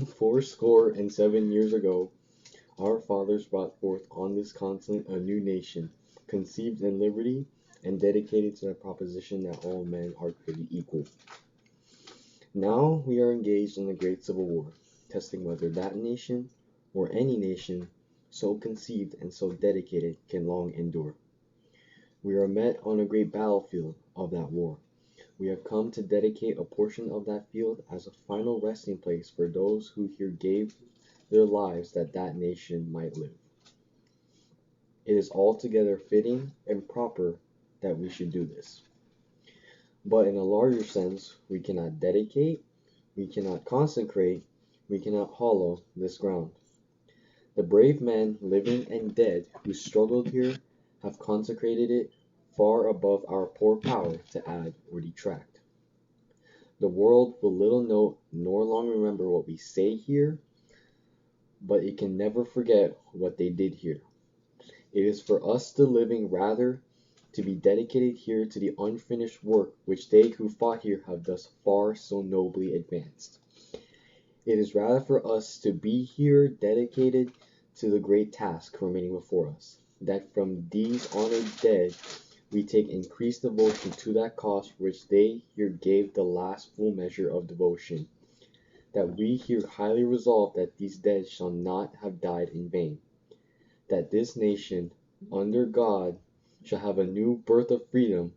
407 years ago, our fathers brought forth on this continent a new nation, conceived in liberty and dedicated to the proposition that all men are created equal. Now we are engaged in the great civil war, testing whether that nation, or any nation, so conceived and so dedicated can long endure. We are met on a great battlefield of that war. We have come to dedicate a portion of that field as a final resting place for those who here gave their lives that that nation might live. It is altogether fitting and proper that we should do this. But in a larger sense, we cannot dedicate, we cannot consecrate, we cannot hallow this ground. The brave men, living and dead, who struggled here, have consecrated it far above our poor power to add or detract. The world will little note nor long remember what we say here, but it can never forget what they did here. It is for us the living rather to be dedicated here to the unfinished work which they who fought here have thus far so nobly advanced. It is rather for us to be here dedicated to the great task remaining before us, that from these honored dead we take increased devotion to that cause for which they here gave the last full measure of devotion, that we here highly resolve that these dead shall not have died in vain, that this nation, under God, shall have a new birth of freedom,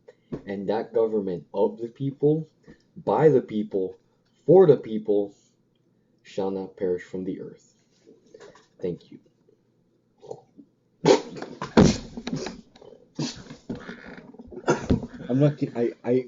and that government of the people, by the people, for the people, shall not perish from the earth. Thank you. I'm not kidding. I